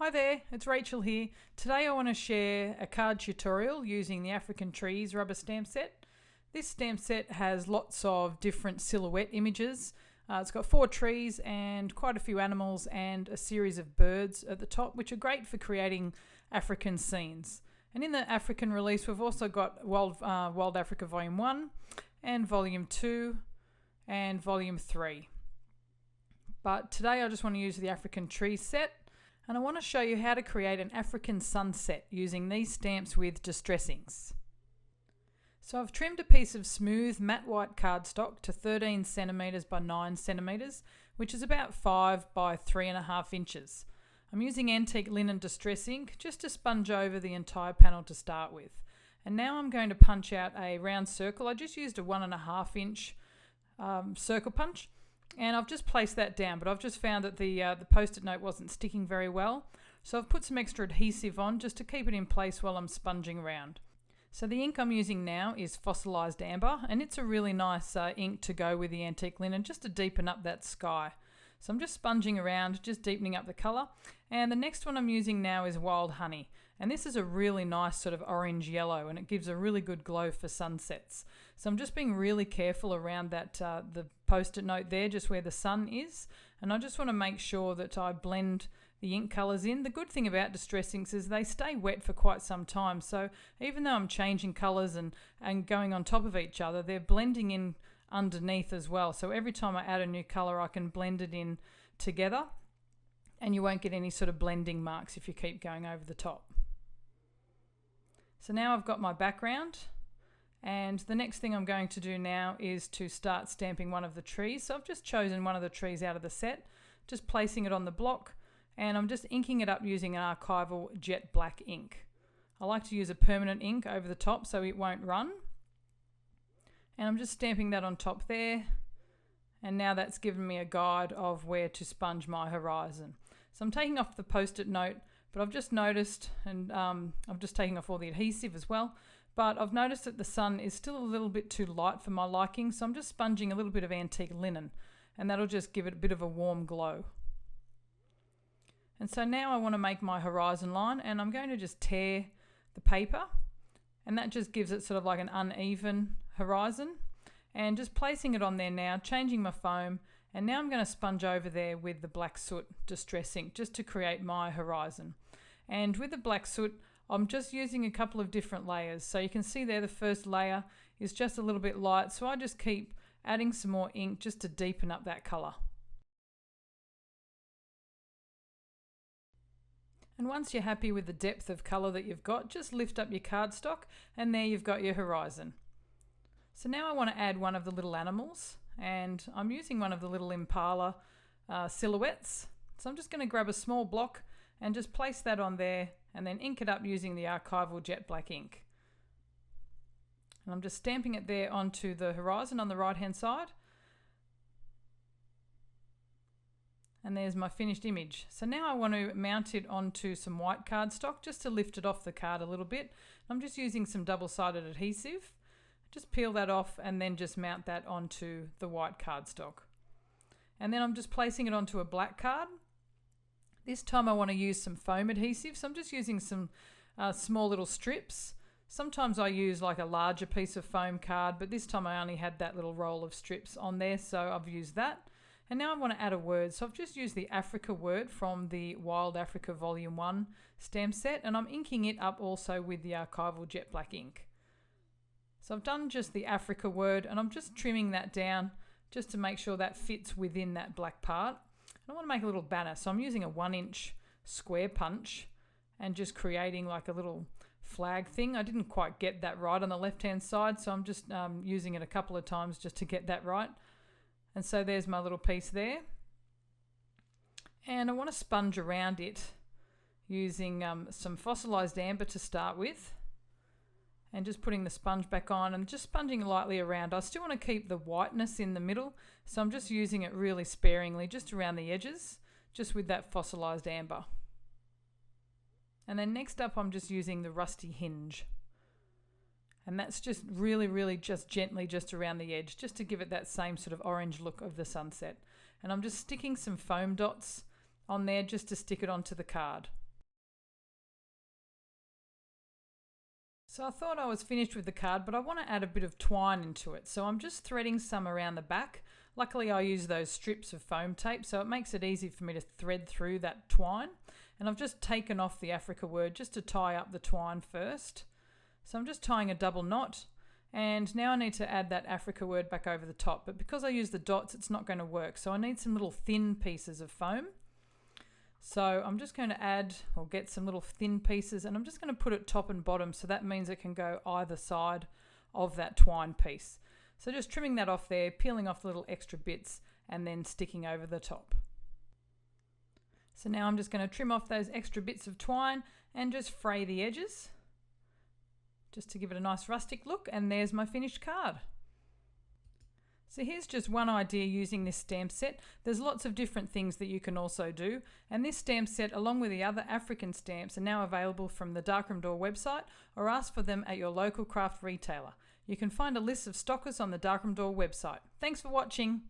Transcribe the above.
Hi there, it's Rachel here. Today I want to share a card tutorial using the African Trees rubber stamp set. This stamp set has lots of different silhouette images. It's got 4 trees and quite a few animals and a series of birds at the top, which are great for creating African scenes. And in the African release we've also got Wild Africa Volume 1 and Volume 2 and Volume 3. But today I just want to use the African Tree set. And I want to show you how to create an African sunset using these stamps with distress inks. So I've trimmed a piece of smooth matte white cardstock to 13 centimeters by 9 centimeters, which is about 5 by 3.5 inches. I'm using antique linen distress ink just to sponge over the entire panel to start with. And now I'm going to punch out a round circle. I just used a 1.5 inch circle punch. And I've just placed that down, but I've just found that the post-it note wasn't sticking very well. So I've put some extra adhesive on just to keep it in place while I'm sponging around. So the ink I'm using now is fossilized amber, and it's a really nice ink to go with the antique linen just to deepen up that sky. So I'm just sponging around, just deepening up the colour. And the next one I'm using now is Wild Honey. And this is a really nice sort of orange yellow, and it gives a really good glow for sunsets. So I'm just being really careful around that the post-it note there, just where the sun is. And I just want to make sure that I blend the ink colours in. The good thing about distress inks is they stay wet for quite some time. So even though I'm changing colours and going on top of each other, they're blending in underneath as well. So every time I add a new colour, I can blend it in together. And you won't get any sort of blending marks if you keep going over the top. So now I've got my background, and the next thing I'm going to do now is to start stamping one of the trees. So I've just chosen one of the trees out of the set, just placing it on the block, and I'm just inking it up using an Archival jet black ink. I like to use a permanent ink over the top so it won't run. And I'm just stamping that on top there, and now that's given me a guide of where to sponge my horizon. So I'm taking off the post-it note, but I've just noticed, and I'm just taking off all the adhesive as well, but I've noticed that the sun is still a little bit too light for my liking, so I'm just sponging a little bit of antique linen, and that'll just give it a bit of a warm glow. And so now I want to make my horizon line, and I'm going to just tear the paper, and that just gives it sort of like an uneven horizon, and just placing it on there now, changing my foam, and now I'm going to sponge over there with the black soot distress ink just to create my horizon. And with the black soot, I'm just using a couple of different layers. So you can see there the first layer is just a little bit light, so I just keep adding some more ink just to deepen up that colour. And once you're happy with the depth of colour that you've got, just lift up your cardstock, and there you've got your horizon. So now I want to add one of the little animals, and I'm using one of the little impala silhouettes. So I'm just going to grab a small block and just place that on there, and then ink it up using the Archival jet black ink. And I'm just stamping it there onto the horizon on the right hand side. And there's my finished image. So now I want to mount it onto some white cardstock just to lift it off the card a little bit. I'm just using some double-sided adhesive. Just peel that off and then just mount that onto the white cardstock. And then I'm just placing it onto a black card. This time I want to use some foam adhesive, so I'm just using some small little strips. Sometimes I use like a larger piece of foam card, but this time I only had that little roll of strips on there, so I've used that. And now I want to add a word, so I've just used the Africa word from the Wild Africa Volume 1 stamp set, and I'm inking it up also with the Archival jet black ink. So I've done just the Africa word, and I'm just trimming that down just to make sure that fits within that black part. I want to make a little banner, so I'm using a 1-inch square punch and just creating like a little flag thing. I didn't quite get that right on the left hand side, so I'm just using it a couple of times just to get that right. And so there's my little piece there. And I want to sponge around it using some fossilized amber to start with. And just putting the sponge back on and just sponging lightly around. I still want to keep the whiteness in the middle, so I'm just using it really sparingly, just around the edges, just with that fossilized amber. And then next up I'm just using the rusty hinge. And that's just really just gently just around the edge, just to give it that same sort of orange look of the sunset. And I'm just sticking some foam dots on there just to stick it onto the card. So I thought I was finished with the card, but I want to add a bit of twine into it. So I'm just threading some around the back. Luckily I use those strips of foam tape, so it makes it easy for me to thread through that twine. And I've just taken off the Africa word just to tie up the twine first. So I'm just tying a double knot, and now I need to add that Africa word back over the top. But because I use the dots, it's not going to work. So I need some little thin pieces of foam. So I'm just going to add or get some little thin pieces, and I'm just going to put it top and bottom, so that means it can go either side of that twine piece. So just trimming that off there, peeling off the little extra bits, and then sticking over the top. So now I'm just going to trim off those extra bits of twine and just fray the edges, just to give it a nice rustic look, and there's my finished card. So here's just one idea using this stamp set. There's lots of different things that you can also do, and this stamp set along with the other African stamps are now available from the Darkroom Door website, or ask for them at your local craft retailer. You can find a list of stockers on the Darkroom Door website. Thanks for watching.